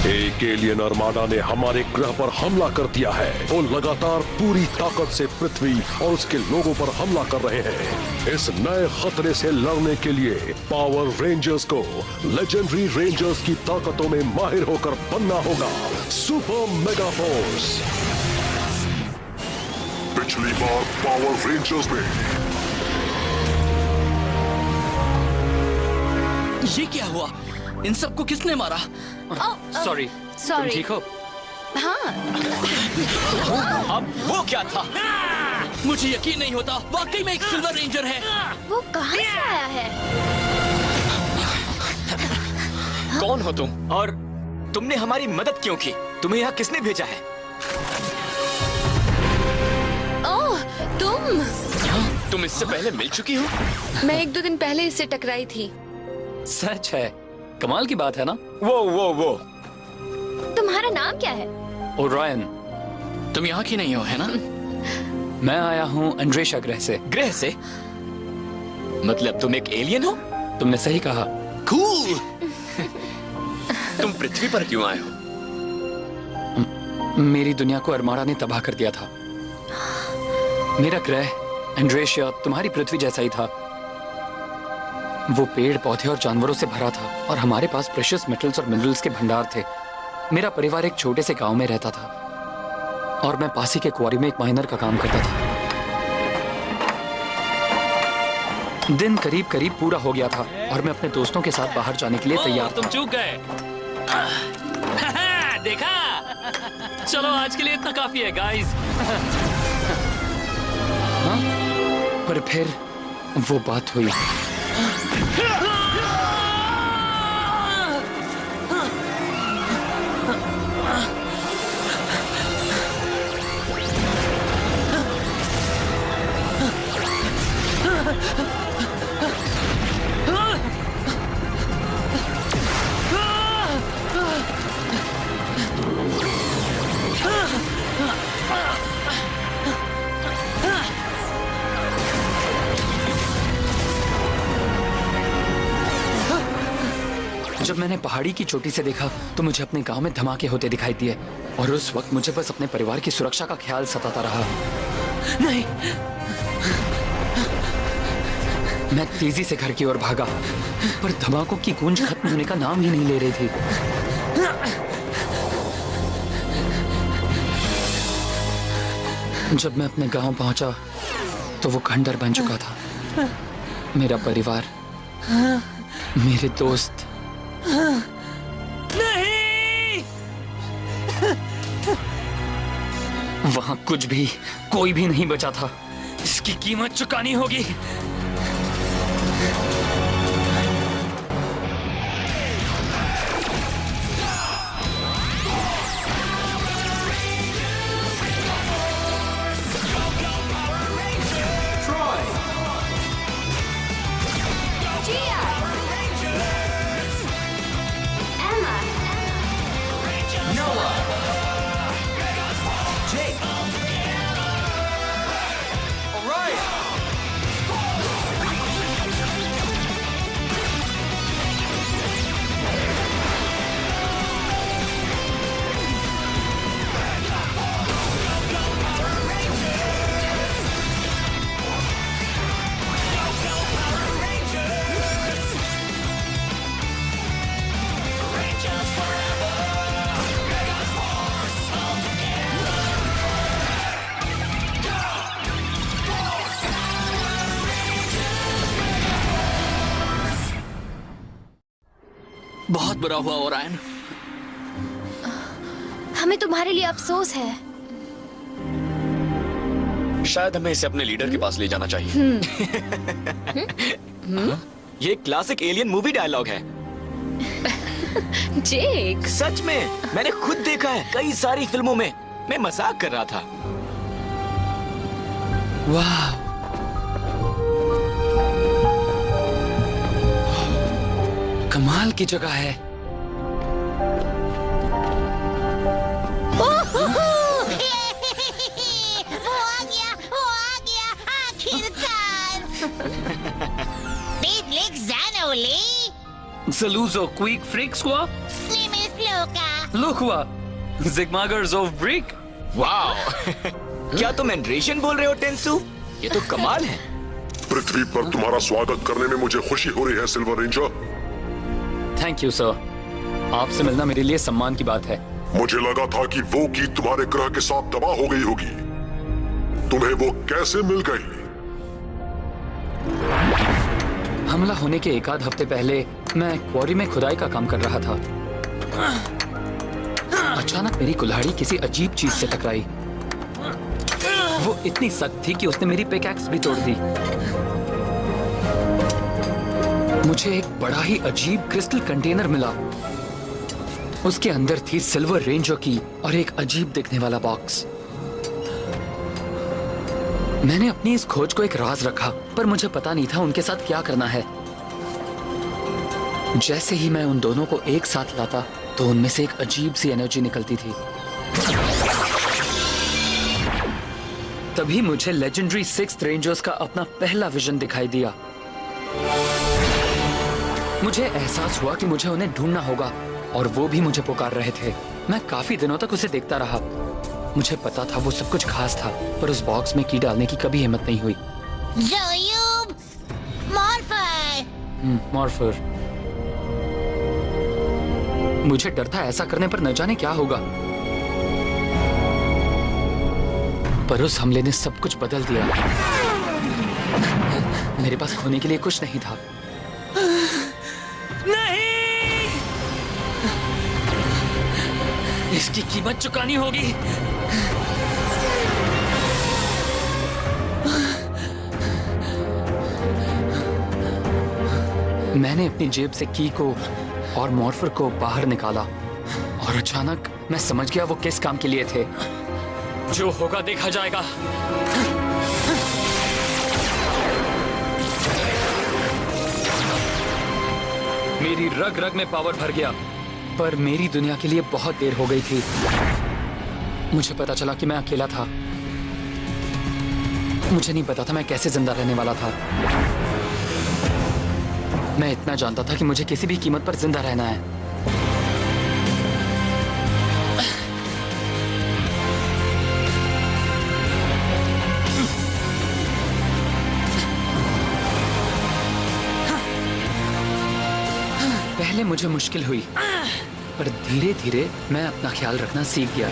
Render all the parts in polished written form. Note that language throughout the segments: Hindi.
एक एलियन आर्माडा ने हमारे ग्रह पर हमला कर दिया है। वो लगातार पूरी ताकत से पृथ्वी और उसके लोगों पर हमला कर रहे हैं। इस नए खतरे से लड़ने के लिए पावर रेंजर्स को लेजेंडरी रेंजर्स की ताकतों में माहिर होकर बनना होगा। Super mega force. पिछली बार पावर रेंजर्स में ये क्या हुआ? इन सबको किसने मारा? सॉरी। सॉरी। ठीक हो? हाँ। अब वो क्या था? मुझे यकीन नहीं होता, वाकई में एक सिल्वर रेंजर है। वो कहाँ से आया है? कौन हो तुम और तुमने हमारी मदद क्यों की? तुम्हें यहाँ किसने भेजा है? ओह, तुम इससे पहले मिल चुकी हो? मैं 1-2 दिन पहले इससे टकराई थी। सच है? कमाल की बात है ना? वो तुम्हारा नाम क्या है? ओरायन। तुम यहाँ की नहीं हो, है ना? मैं आया हूँ अंड्रेशा ग्रह से। ग्रह से? मतलब तुम एक एलियन हो? तुमने सही कहा। कूल। तुम पृथ्वी पर क्यों आए हो? मेरी दुनिया को आर्माडा ने तबाह कर दिया था। मेरा ग्रह अंड्रेशिया तुम्हारी पृथ्वी जैसा ही था। वो पेड़ पौधे और जानवरों से भरा था और हमारे पास प्रेशियस मेटल्स और मिनरल्स के भंडार थे। मेरा परिवार एक छोटे से गांव में रहता था और मैं पासी के क्वारी में एक माइनर का काम करता था। दिन करीब करीब पूरा हो गया था और मैं अपने दोस्तों के साथ बाहर जाने के लिए तैयार था। तुम चूक गए। देखा? चलो आज के लिए इतना काफी है गाइस। हाँ? पर फिर वो बात हुई। जब मैंने पहाड़ी की चोटी से देखा तो मुझे अपने गांव में धमाके होते दिखाई दिए और उस वक्त मुझे बस अपने परिवार की सुरक्षा का ख्याल सताता रहा। नहीं। मैं तेजी से घर की ओर भागा पर धमाकों की गूंज खत्म होने का नाम ही नहीं ले रही थी। जब मैं अपने गांव पहुंचा तो वो खंडर बन चुका था। मेरा परिवार, मेरे दोस्त। नहीं। वहां कुछ भी, कोई भी नहीं बचा था। इसकी कीमत चुकानी होगी। बहुत बुरा हुआ ओरायन। हमें तुम्हारे लिए अफसोस है। शायद हमें इसे अपने लीडर के पास ले जाना चाहिए। ये क्लासिक एलियन मूवी डायलॉग है। जेक, सच में मैंने खुद देखा है कई सारी फिल्मों में। मैं मजाक कर रहा था। वाह, कमाल की जगह है। वो आ गया आखिरकार। Big Zanoli, Saluzo, Quick Freak Squad. Slimmest Loca. Look हुआ जिगमागर्स ऑफ ब्रिक। वाह क्या तुम एंड्रेशियन बोल रहे हो टेंसु? ये तो कमाल है। पृथ्वी पर तुम्हारा स्वागत करने में मुझे खुशी हो रही है silver ranger. Thank you sir, आपसे मिलना मेरे लिए सम्मान की बात है। मुझे लगा था कि वो की तुम्हारे ग्रह के साथ तबाह हो गई होगी। तुम्हें वो कैसे मिल गई? हमला होने के एक आध हफ्ते पहले मैं क्वारी में खुदाई का काम कर रहा था। अचानक मेरी कुल्हाड़ी किसी अजीब चीज से टकराई। वो इतनी सख्त थी कि उसने मेरी पिकैक्स भी तोड़ दी। मुझे एक बड़ा ही अजीब क्रिस्टल कंटेनर मिला। उसके अंदर थी सिल्वर रेंजर की और एक अजीब दिखने वाला बॉक्स। मैंने अपनी इस खोज को एक राज रखा, पर मुझे पता नहीं था उनके साथ क्या करना है। जैसे ही मैं उन दोनों को एक साथ लाता तो उनमें से एक अजीब सी एनर्जी निकलती थी। तभी मुझे लेजेंडरी 6th रेंजर्स का अपना पहला विजन दिखाई दिया। मुझे एहसास हुआ कि मुझे उन्हें ढूंढना होगा और वो भी मुझे पुकार रहे थे। मैं काफी दिनों तक उसे देखता रहा। मुझे पता था वो सब कुछ खास था, पर उस बॉक्स में की डालने की कभी हिम्मत नहीं हुई। ज़ोयूब, मॉर्फर। मॉर्फर। मुझे डर था ऐसा करने पर न जाने क्या होगा, पर उस हमले ने सब कुछ बदल दिया। मेरे पास खोने के लिए कुछ नहीं था। नहीं, इसकी कीमत चुकानी होगी। मैंने अपनी जेब से की को और मॉर्फर को बाहर निकाला और अचानक मैं समझ गया वो किस काम के लिए थे। जो होगा देखा जाएगा। मेरी रग रग में पावर भर गया, पर मेरी दुनिया के लिए बहुत देर हो गई थी। मुझे पता चला कि मैं अकेला था। मुझे नहीं पता था मैं कैसे जिंदा रहने वाला था। मैं इतना जानता था कि मुझे किसी भी कीमत पर जिंदा रहना है। पहले मुझे मुश्किल हुई, पर धीरे धीरे मैं अपना ख्याल रखना सीख गया।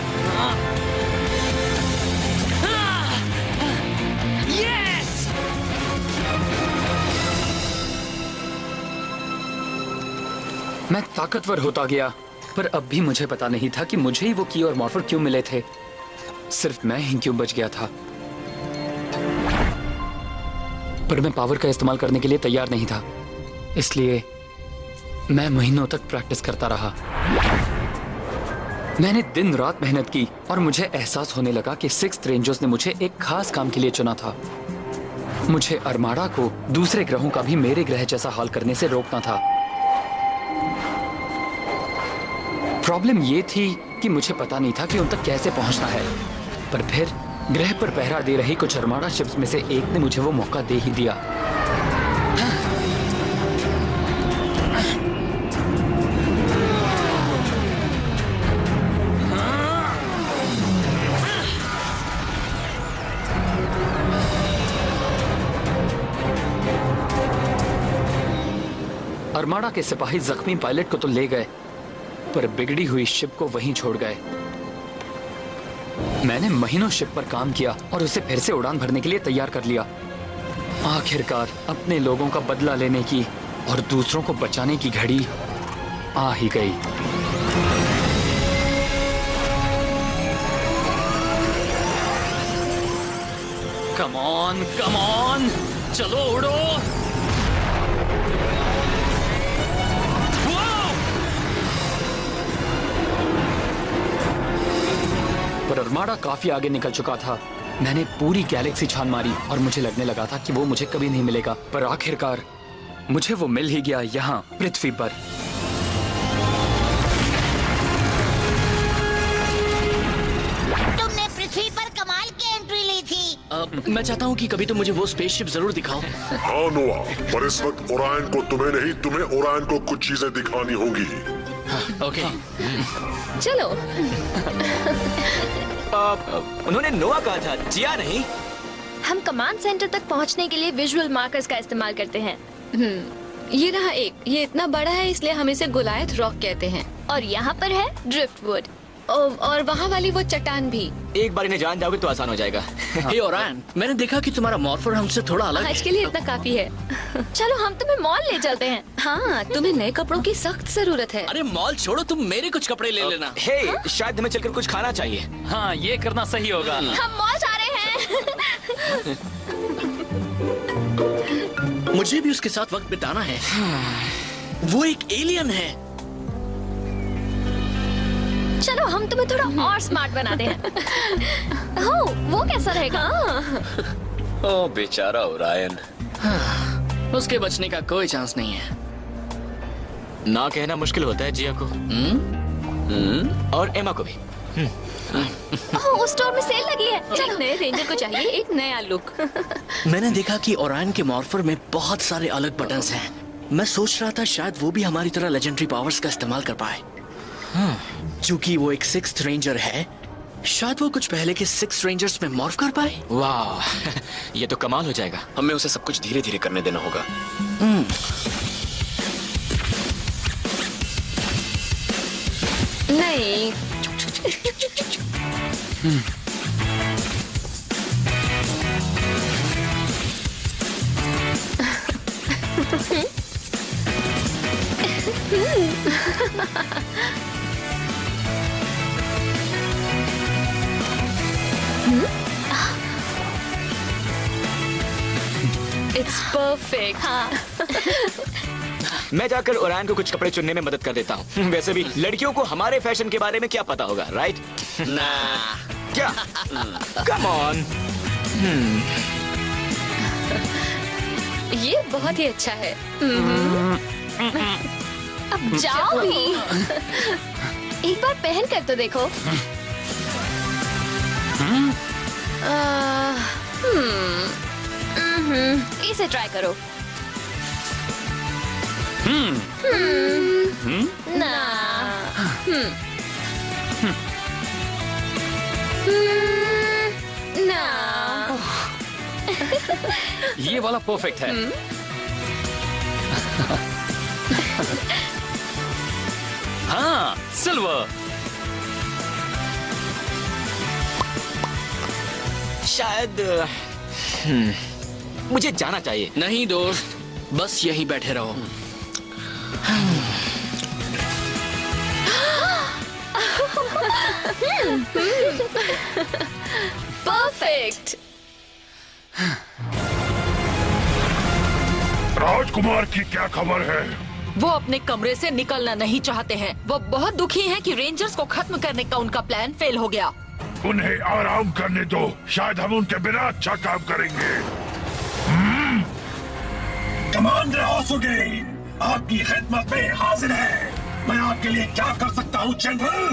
मैं ताकतवर होता गया, पर अब भी मुझे पता नहीं था कि मुझे ही वो की और मॉर्फर क्यों मिले थे। सिर्फ मैं ही क्यों बच गया था। पर मैं पावर का इस्तेमाल करने के लिए तैयार नहीं था, इसलिए मैं महीनों तक प्रैक्टिस करता रहा। मैंने दिन रात मेहनत की और मुझे एहसास होने लगा कि 6th रेंजर्स ने मुझे एक खास काम के लिए चुना था। मुझे अरमाड़ा को दूसरे ग्रहों का भी मेरे ग्रह जैसा हाल करने से रोकना था। प्रॉब्लम ये थी कि मुझे पता नहीं था कि उन तक कैसे पहुंचना है, पर फिर ग्रह पर पहरा दे रही कुछ अरमाड़ा शिप्स में से एक ने मुझे वो मौका दे ही दिया। अरमाड़ा के सिपाही जख्मी पायलट को तो ले गए, पर बिगड़ी हुई शिप को वहीं छोड़ गए। मैंने महीनों शिप पर काम किया और उसे फिर से उड़ान भरने के लिए तैयार कर लिया। आखिरकार अपने लोगों का बदला लेने की और दूसरों को बचाने की घड़ी आ ही गई। कम ऑन, चलो उड़ो। पर अरमाड़ा काफी आगे निकल चुका था। मैंने पूरी गैलेक्सी छान मारी और मुझे लगने लगा था कि वो मुझे कभी नहीं मिलेगा, पर आखिरकार मुझे वो मिल ही गया यहाँ पृथ्वी पर। तुमने पृथ्वी पर कमाल की एंट्री ली थी। मैं चाहता हूँ कि कभी तो मुझे वो स्पेसशिप जरूर दिखाओ। हाँ नोआ, पर इस वक्त ओरायन को तुम्हें नहीं, तुम्हें ओरायन को कुछ चीजें दिखानी होंगी। ओके। चलो। उन्होंने नोआ कहा था, जिया नहीं। हम कमांड सेंटर तक पहुंचने के लिए विजुअल मार्कर्स का इस्तेमाल करते हैं। ये रहा एक, ये इतना बड़ा है इसलिए हम इसे गोलायत रॉक कहते हैं। और यहाँ पर है ड्रिफ्टवुड, और वहाँ वाली वो चट्टान भी। एक बार इन्हें जान जाओगे तो आसान हो जाएगा। हे ओरायन, मैंने देखा कि तुम्हारा मॉर्फर हमसे थोड़ा अलग आज है। के लिए इतना काफी है। चलो हम तुम्हें मॉल ले चलते हैं। हाँ, तुम्हें नए कपड़ों की सख्त जरूरत है। अरे मॉल छोड़ो, तुम मेरे कुछ कपड़े ले लेना। हे, शायद हमें चलकर कुछ खाना चाहिए। हाँ, ये करना सही होगा। हम मॉल जा रहे हैं। मुझे भी उसके साथ वक्त बिताना है। वो एक एलियन है। चलो हम तुम्हें थोड़ा और स्मार्ट बनाते हैं। हो, वो कैसा रहेगा? ओ बेचारा ओरायन। उसके बचने का कोई चांस नहीं है। ना कहना मुश्किल होता है जिया को। और एमा को भी। ओह, उस स्टोर में सेल लगी है। चलो, नए रेंजर को चाहिए एक नया लुक। मैंने देखा कि ओरायन के मॉर्फर में बहुत सारे अलग बटन्स हैं। मैं सोच रहा था शायद वो भी हमारी तरह लेजेंडरी पावर्स का इस्तेमाल कर पाए। चूंकि वो एक 6th रेंजर है, शायद वो कुछ पहले के 6 रेंजर्स में मॉर्फ कर पाए। वाह, ये तो कमाल हो जाएगा। हमें उसे सब कुछ धीरे धीरे करने देना होगा। नहीं। It's perfect. हाँ। मैं जाकर ओरायन को कुछ कपड़े चुनने में मदद कर देता हूँ। वैसे भी लड़कियों को हमारे फैशन के बारे में क्या पता होगा, राइट? ना। क्या? Come on. ये बहुत ही अच्छा है। अब जाओ भी। एक बार पहन कर तो देखो। इसे ट्राई करो। ना। ना। ये वाला परफेक्ट है। हाँ, सिल्वर। शायद मुझे जाना चाहिए। नहीं दोस्त, बस यहीं बैठे रहो। परफेक्ट। राजकुमार की क्या खबर है? वो अपने कमरे से निकलना नहीं चाहते हैं। वो बहुत दुखी हैं कि रेंजर्स को खत्म करने का उनका प्लान फेल हो गया। उन्हें आराम करने दो, शायद हम उनके बिना अच्छा काम करेंगे। कमांडर ओसुगेन, आपकी खिदमत में हाजिर है। मैं आपके लिए क्या कर सकता हूँ जनरल?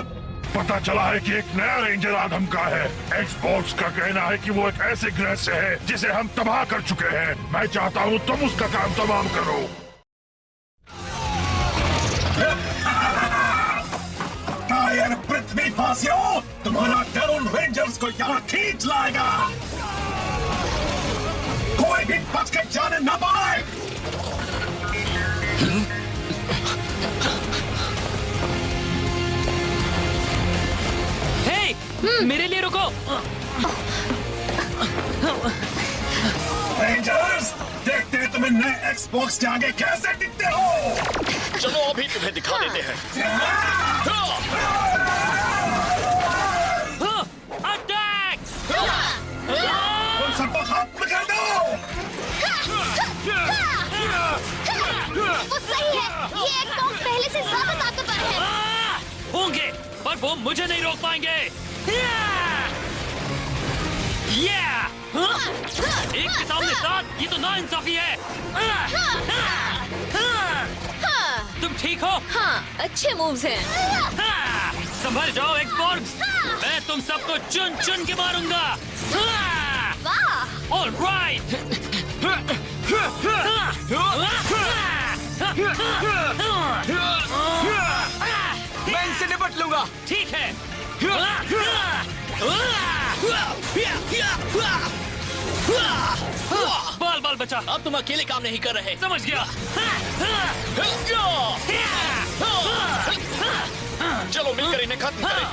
पता चला है कि एक नया रेंजर आदम का है। एक्सबॉक्स का कहना है कि वो एक ऐसे ग्रह से है जिसे हम तबाह कर चुके हैं। मैं चाहता हूँ तुम उसका काम तमाम करो। कायर पृथ्वी वासियों, तुम्हारा डर उन रेंजर्स को यहाँ खींच लाएगा। कोई भी बच के जाने न पाए। हे, मेरे लिए रुको। रेंजर्स, देखते हैं तुम्हें नए एक्सबॉक्स के आगे कैसे टिकते हो। चलो अभी तुम्हें दिखा देते हैं। अटैक! उन सबको खत्म कर दो। वो सही है। ये एक्सबॉक्स पहले से ज्यादा ताकतवर है। होंगे, पर वो मुझे नहीं रोक पाएंगे। एक के सामने 7, ये तो नाइंसाफी है। तुम ठीक हो? हाँ, अच्छे मूव्स हैं। संभल जाओ एक्सबॉक्स, मैं तुम सबको चुन चुन के मारूंगा। वाह! All right. मैं इनसे निपट लूंगा। ठीक है। बाल बाल बचा। अब तुम अकेले काम नहीं कर रहे। समझ गया। चलो मिलकर इन्हें खत्म करें।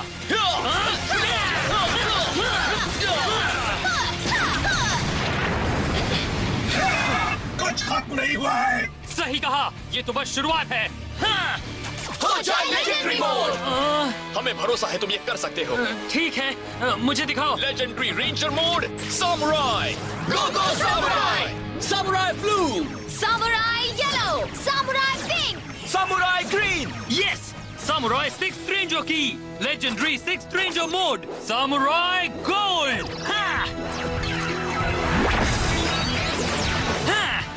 कुछ खत्म नहीं हुआ है। सही कहा, ये तो बस शुरुआत है। हो जाए लेजेंडरी मोड। हमें भरोसा है तुम ये कर सकते हो। ठीक है, मुझे दिखाओ। Legendary ranger mode samurai. Go go samurai. Samurai blue, samurai yellow, samurai pink, samurai green. Yes, samurai 6 ranger की legendary 6 ranger mode samurai gold.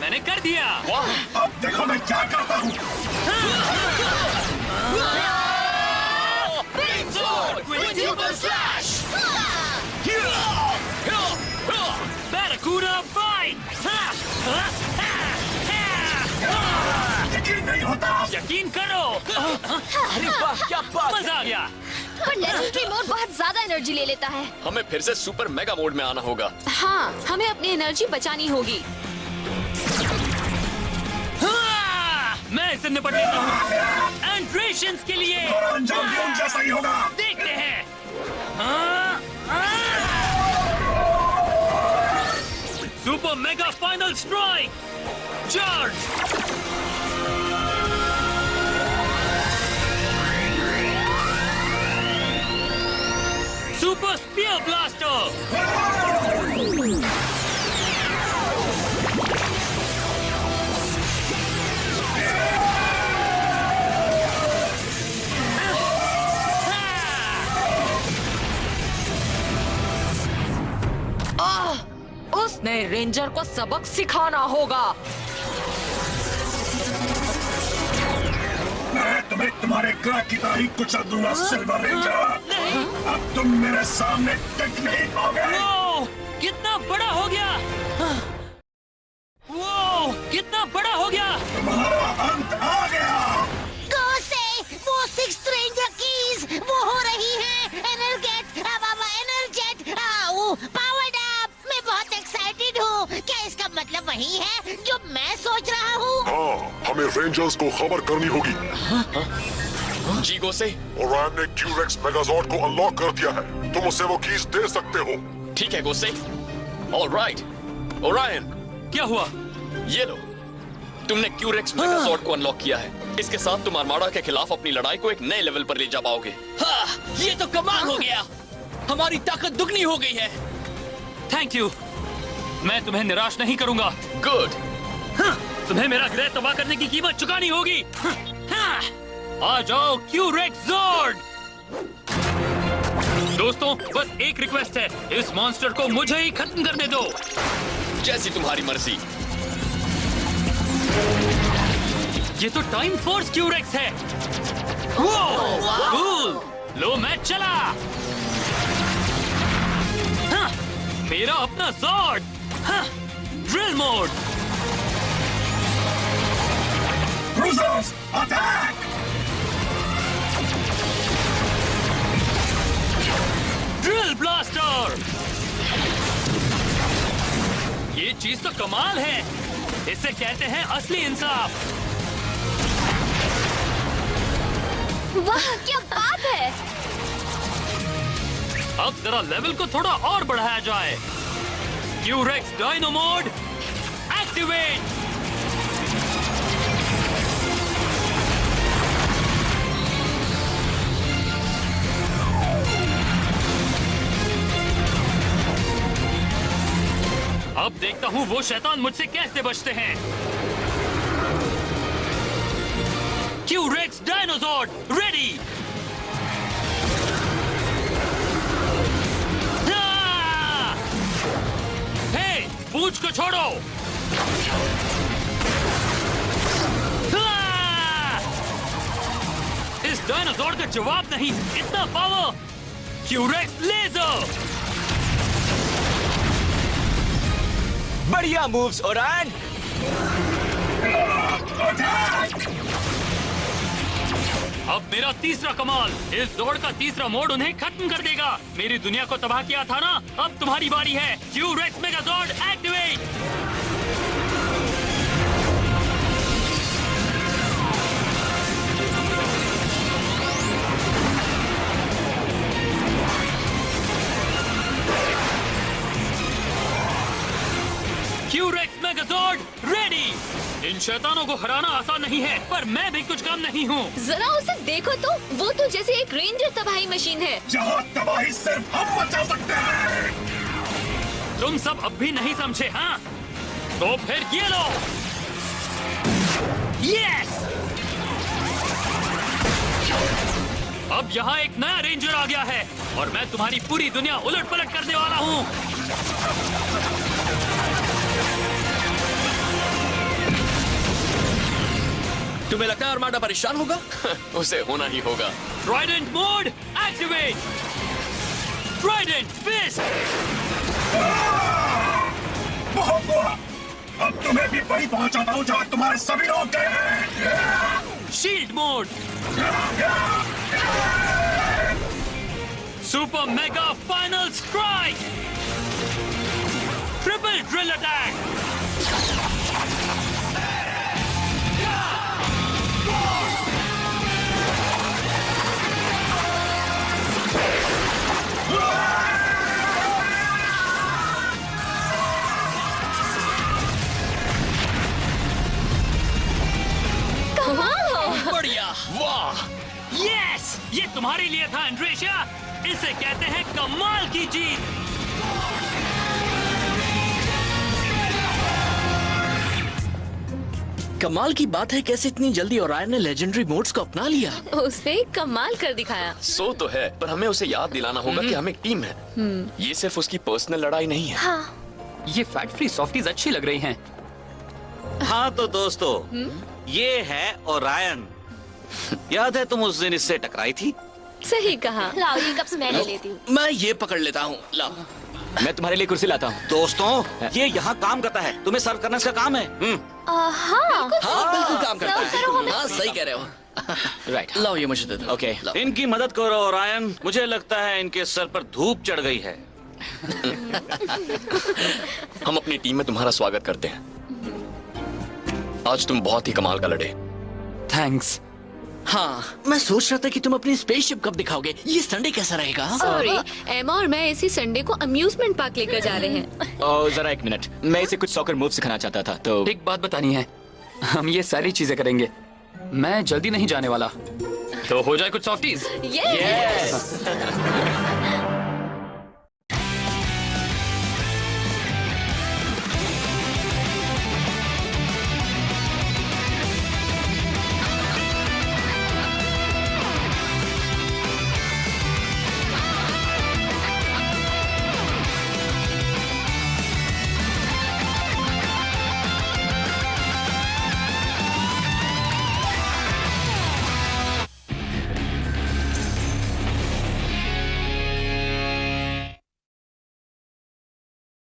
मैंने कर दिया। वाह, अब देखो मैं क्या करता हूँ। Barracuda fight! यकीन नहीं होता। यकीन करो। अरे वाह, क्या बात। मजा आ गया। पर लेजेंडरी मोड बहुत ज्यादा एनर्जी ले लेता है। हमें फिर से सुपर मेगा मोड में आना होगा। हाँ, हमें अपनी एनर्जी बचानी होगी। मैं इसे निपट लेता हूँ। एंड्रेशंस के लिए अंजाम भी उन जैसा ही होगा। देखते हैं। Super mega final strike charge. Super spear blaster. उसने रेंजर को सबक सिखाना होगा। मैं तुम्हें तुम्हारे ग्रह की तारीख कुचल दूंगा सिल्वर रेंजर। अब तुम मेरे सामने टिक नहीं पाओगे। कितना बड़ा हो गया। वो कितना बड़ा हो गया। तुम्हारा अंत आ गया। से वो 6 रेंजर कीज वो हो रही हैं। एनर्जेट, पावर्ड अप। मैं बहुत एक्साइटेड हूँ। क्या इसका मतलब वही है जो मैं सोच रहा हूँ? हाँ, हमें रेंजर्स को खबर करनी होगी। जी गोसे, ओरायन ने क्यूरेक्स मेगाजॉर्ड को अनलॉक कर दिया है। तुम उसे वो कीज दे सकते हो। ठीक है गोसे। ऑलराइट। ओरायन, क्या हुआ? ये लो, तुमने क्यूरेक्स मेगाजॉर्ड को अनलॉक किया है। इसके साथ तुम आर्माडा के खिलाफ अपनी लड़ाई को एक नए लेवल पर ले जा पाओगे। हाँ, ये तो कमाल हो गया। हमारी ताकत दुगनी हो गई है। Thank you. मैं तुम्हें निराश नहीं करूंगा। गुड। तुम्हें मेरा ग्रह तबाह करने की कीमत चुकानी होगी। आ जाओ क्यूरेक्स ज़ॉर्ड। दोस्तों, बस एक रिक्वेस्ट है, इस मॉन्स्टर को मुझे ही खत्म करने दो। जैसी तुम्हारी मर्जी। ये तो टाइम फोर्स क्यूरेक्स है। कूल। लो मैं चला। मेरा अपना zord. Drill mode. Cruisers attack. Drill blaster. ये चीज तो कमाल है। इसे कहते हैं असली इंसाफ। वाह, क्या बात है। अब जरा लेवल को थोड़ा और बढ़ाया जाए। क्यूरेक्स डायनो मोड एक्टिवेट। अब देखता हूँ वो शैतान मुझसे कैसे बचते हैं। क्यूरेक्स डायनोसॉर्ड रेडी। हे, पूंछ को छोड़ो। इस डायनोसॉर्ड का जवाब नहीं, इतना पावर। क्यूरेक्स लेजर। बढ़िया मूव्स ओरायन। अब मेरा तीसरा कमाल, इस दौड़ का तीसरा मोड उन्हें खत्म कर देगा। मेरी दुनिया को तबाह किया था ना, अब तुम्हारी बारी है। Q-Rex मेगाजॉर्ड activate. Q-Rex मेगाजॉर्ड ready. इन शैतानों को हराना आसान नहीं है, पर मैं भी कुछ कम नहीं हूँ। जरा उसे देखो तो, वो तो जैसे एक रेंजर तबाही मशीन है। यहाँ तबाही सिर्फ हम मचा सकते हैं। तुम सब अब भी नहीं समझे, हाँ? तो फिर ये लो। यस! अब यहाँ एक नया रेंजर आ गया है और मैं तुम्हारी पूरी दुनिया उलट पलट करने वाला हूँ। तुम्हें लगता है आर्माडा परेशान होगा? उसे होना ही होगा। Trident mode activate. Trident fist. बहुत बुरा। अब तुम्हें भी वही पहुंचाता हूँ जहाँ तुम्हारे सभी लोग गए हैं। Shield mode. Super mega final strike. Triple drill attack. बढ़िया, वाह! यस! ये तुम्हारे लिए था एंड्रेशिया। इसे कहते हैं कमाल की जीत। कमाल की बात है, कैसे इतनी जल्दी ओरायन ने लेजेंडरी मोड्स को अपना लिया। उसने कमाल कर दिखाया। सो तो है, पर हमें उसे याद दिलाना होगा कि हम एक टीम है। ये सिर्फ उसकी पर्सनल लड़ाई नहीं है। हाँ। ये फैक्ट्री सॉफ्टीज अच्छी लग रही हैं। हाँ तो दोस्तों, ये है ओरायन। याद है तुम उस दिन इससे टकराई थी? सही कहा। लाओ ये कप्स मैं ले लेती हूँ। मैं ये पकड़ लेता हूँ, लाओ। मैं तुम्हारे लिए कुर्सी लाता हूँ। दोस्तों, ये यहाँ काम करता है, तुम्हें सर्व करना इसका काम है। हाँ, हाँ बिल्कुल काम करता सर्व करो है। हमें। हाँ सही कह रहे हो। राइट। लाओ ये मुझे दे दो। ओके। इनकी मदद करो ओरायन। मुझे लगता है इनके सर पर धूप चढ़ गई है। हम अपनी टीम में तुम्हारा स्वागत करते हैं। आज तुम बहुत ही कमाल का लड़े। थैंक्स। हाँ, मैं सोच रहा था कि तुम अपनी स्पेसशिप कब दिखाओगे। ये संडे कैसा रहेगा? सॉरी, एमा और मैं इसी संडे को अम्यूजमेंट पार्क लेकर जा रहे हैं। जरा एक मिनट, मैं इसे कुछ सॉकर मूव सिखाना चाहता था। तो एक बात बतानी है, हम ये सारी चीजें करेंगे। मैं जल्दी नहीं जाने वाला, तो हो जाए कुछ सॉफ्टीज। यस!